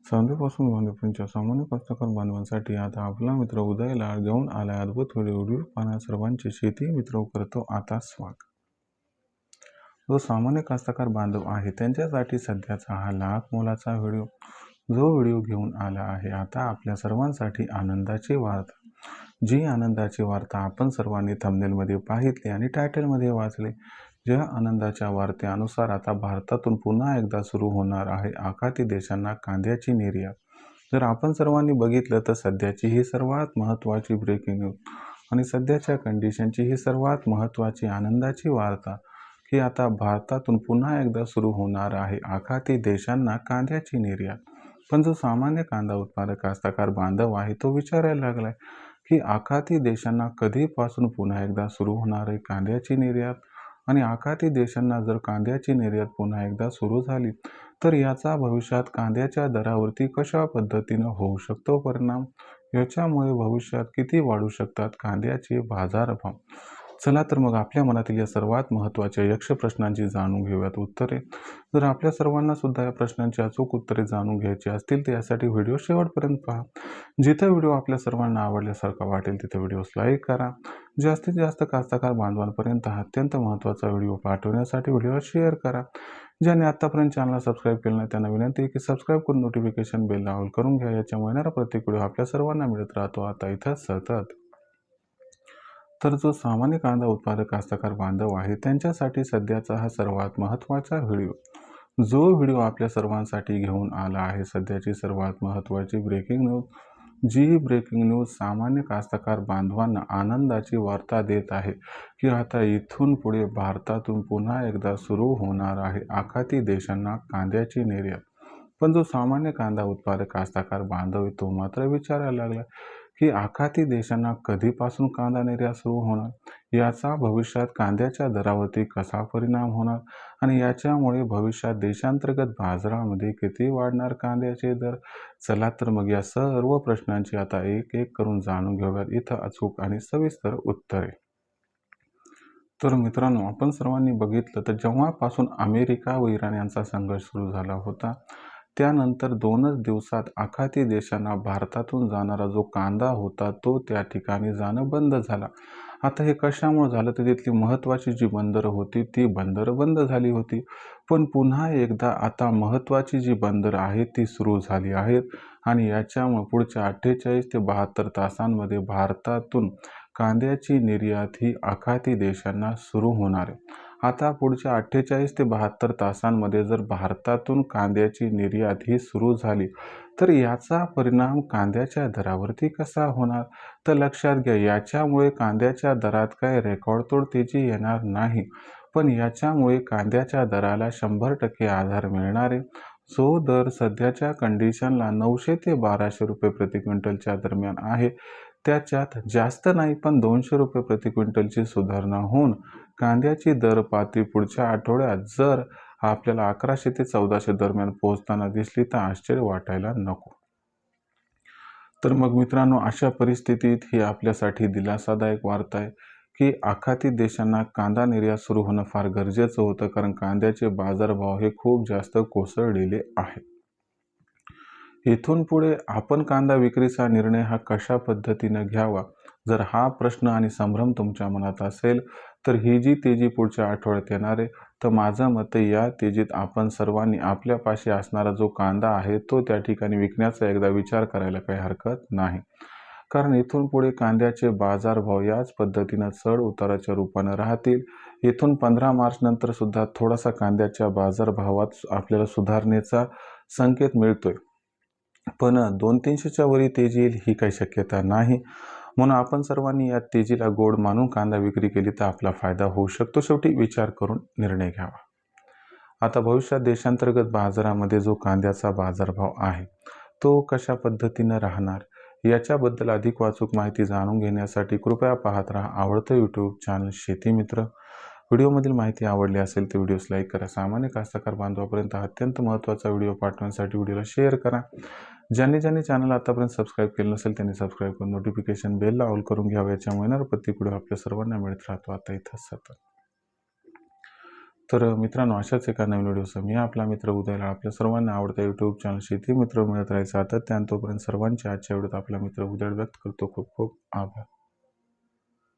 सांगलीपासून भांडुपच्या सामान्य कास्तकार बांधवांसाठी आता आपला मित्र उदय लाड घेऊन आलाय अद्भुत व्हिडिओ पाहण्या सर्वांचे शेती मित्र करतो आता स्वागत। जो सामान्य कास्तकार बांधव आहे त्यांच्यासाठी सध्याचा हा लाख मोलाचा व्हिडिओ घेऊन आला आहे आता आपल्या सर्वांसाठी आनंदाची वार्ता। जी आनंदाची वार्ता आपण सर्वांनी थंबनेलमध्ये पाहितली आणि टायटलमध्ये वाचले। ज्या आनंदाच्या वार्तेनुसार आता भारतातून पुन्हा एकदा सुरू होणार आहे आखाती देशांना कांद्याची निर्यात। जर आपण सर्वांनी बघितलं तर सध्याची ही सर्वात महत्त्वाची ब्रेकिंग न्यूज आणि सध्याच्या कंडिशनची ही सर्वात महत्त्वाची आनंदाची वार्ता की आता भारतातून पुन्हा एकदा सुरू होणार आहे आखाती देशांना कांद्याची निर्यात। पण जो सामान्य कांदा उत्पादक कास्तकार बांधव आहे तो विचारायला लागलाय की आखाती देशांना कधीपासून पुन्हा एकदा सुरू होणार आहे कांद्याची निर्यात आणि आखाती देशांना जर कांद्याची निर्यात पुन्हा एकदा सुरू झाली तर याचा भविष्यात कांद्याच्या दरावरती कशा पद्धतीने होऊ शकतो परिणाम, याच्यामुळे भविष्यात किती वाढू शकतात कांद्याचे बाजारभाव। चला तर मग आपल्या मनातील या सर्वात महत्त्वाच्या यक्ष प्रश्नांची जाणून घेऊयात उत्तरे। जर आपल्या सर्वांना सुद्धा या प्रश्नांची अचूक उत्तरे जाणून घ्यायची असतील तर यासाठी व्हिडिओ शेवटपर्यंत पहा। जिथे व्हिडिओ आपल्या सर्वांना आवडल्यासारखा वाटेल तिथे व्हिडिओस लाईक करा। जास्तीत जास्त कास्तकार बांधवांपर्यंत हा अत्यंत महत्त्वाचा व्हिडिओ पाठवण्यासाठी व्हिडिओला शेअर करा। ज्यांनी आतापर्यंत चॅनलला सबस्क्राईब केलं नाही त्यांना विनंती आहे की सबस्क्राईब करून नोटिफिकेशन बेल ऑल करून घ्या। याच्यामुळे येणारा प्रत्येक व्हिडिओ आपल्या सर्वांना मिळत राहतो आता इथं सतत। तर जो सामान्य कांदा उत्पादक कास्तकार बांधव आहे त्यांच्यासाठी सध्याचा हा सर्वात महत्त्वाचा व्हिडिओ। जो व्हिडिओ आपल्या सर्वांसाठी घेऊन आला आहे सध्याची सर्वात महत्त्वाची ब्रेकिंग न्यूज। जी ब्रेकिंग न्यूज सामान्य कास्तकार बांधवांना आनंदाची वार्ता देत आहे की आता इथून पुढे भारतातून पुन्हा एकदा सुरू होणार आहे आखाती देशांना कांद्याची निर्यात। पण जो सामान्य कांदा उत्पादक कास्तकार बांधव आहे तो मात्र विचारायला लागला की आखाती देशांना कधीपासून कांदा निर्यात सुरू होणार, याचा भविष्यात कांद्याच्या दरावरती कसा परिणाम होणार आणि याच्यामुळे भविष्यात देशांतर्गत बाजारामध्ये किती वाढणार कांद्याचे दर। चला तर मग या सर्व प्रश्नांची आता एक एक करून जाणून घेऊयात इथं अचूक आणि सविस्तर उत्तरे। तर मित्रांनो, आपण सर्वांनी बघितलं तर जेव्हापासून अमेरिका व इराण यांचा संघर्ष सुरू झाला होता त्यानंतर 2च दिवसात आखाती देशांना भारतातून जाणारा जो कांदा होता तो त्या ठिकाणी जाणं बंद झाला। आता हे कशामुळे झालं तर तिथली महत्त्वाची जी बंदरं होती ती बंदरं बंद झाली होती। पण पुन्हा एकदा आता महत्त्वाची जी बंदरं आहेत ती सुरू झाली आहेत आणि याच्यामुळे पुढच्या 48 ते 72 तासांमध्ये भारतातून कांद्याची निर्यात ही आखाती देशांना सुरू होणार आहे। आता पुढच्या 48 ते 72 तासांमध्ये जर भारतातून कांद्याची निर्यात ही सुरू झाली तर याचा परिणाम कांद्याच्या दरावरती कसा होणार तर लक्षात घ्या, याच्यामुळे कांद्याच्या दरात काही रेकॉर्डतोड तेजी येणार नाही, पण याच्यामुळे कांद्याच्या दराला 100% आधार मिळणार आहे। जो दर सध्याच्या कंडिशनला 900 ते 1200 रुपये प्रति क्विंटलच्या दरम्यान आहे त्याच्यात जास्त नाही पण 200 रुपये प्रति क्विंटलची सुधारणा होऊन कांद्याची दर पातळी पुढच्या आठवड्यात जर आपल्याला 1100 ते 1400 दरम्यान पोहोचताना दिसली तर आश्चर्य वाटायला नको। तर मग मित्रांनो, अशा परिस्थितीत ही आपल्यासाठी दिलासादायक वार्ता आहे की आखाती देशांना कांदा निर्यात सुरू होणं फार गरजेचं होतं, कारण कांद्याचे बाजारभाव हे खूप जास्त कोसळलेले आहेत। इथून पुढे आपण कांदा विक्रीचा निर्णय हा कशा पद्धतीने घ्यावा, जर हा प्रश्न आणि संभ्रम तुमच्या मनात असेल तर ही जी तेजी पुढच्या आठवड्यात येणार आहे तर माझं मत या तेजीत आपण सर्वांनी आपल्यापाशी असणारा जो कांदा आहे तो त्या ठिकाणी विकण्याचा एकदा विचार करायला काही हरकत नाही। कारण इथून पुढे कांद्याचे बाजारभाव याच पद्धतीनं चढ उताराच्या रूपानं राहतील। इथून 15 मार्च नंतर सुद्धा थोडासा कांद्याच्या बाजारभावात आपल्याला सुधारणेचा संकेत मिळतोय, पण 200-300च्या वरी तेजी येईल ही काही शक्यता नाही। म्हणून आपण सर्वांनी या तेजीला गोड मानून कांदा विक्री केली तर आपला फायदा होऊ शकतो। शेवटी विचार करून निर्णय घ्यावा। आता भविष्यात देशांतर्गत बाजारामध्ये जो कांद्याचा बाजारभाव आहे तो कशा पद्धतीने राहणार याच्याबद्दल अधिक अचूक माहिती जाणून घेण्यासाठी कृपया पाहत राहा आवडतं यूट्यूब चॅनल शेती मित्र। व्हिडिओमधील माहिती आवडली असेल तर व्हिडिओस लाईक करा। सामान्य कास्तकार बांधवापर्यंत अत्यंत महत्त्वाचा व्हिडिओ पाठवण्यासाठी व्हिडिओला शेअर करा। ज्यांनी चॅनल आतापर्यंत सबस्क्राईब केलं नसेल त्यांनी सबस्क्राईब करून नोटिफिकेशन बेलला ऑल करून घ्यावं। याच्यामुळे येणारा प्रत्येक व्हिडिओ आपल्या सर्वांना मिळत राहतो आता इथं सतत। तर मित्रांनो, अशाच एका नवीन व्हिडिओसह मी आपला मित्र उदय लाड आपल्या सर्वांना आवडता यूट्यूब चॅनल शेती मित्र मिळत राहायचं सातत्याने. तोपर्यंत सर्वांचे आजच्या व्हिडिओत आपला मित्र उदय व्यक्त करतो. खूप खूप आभार.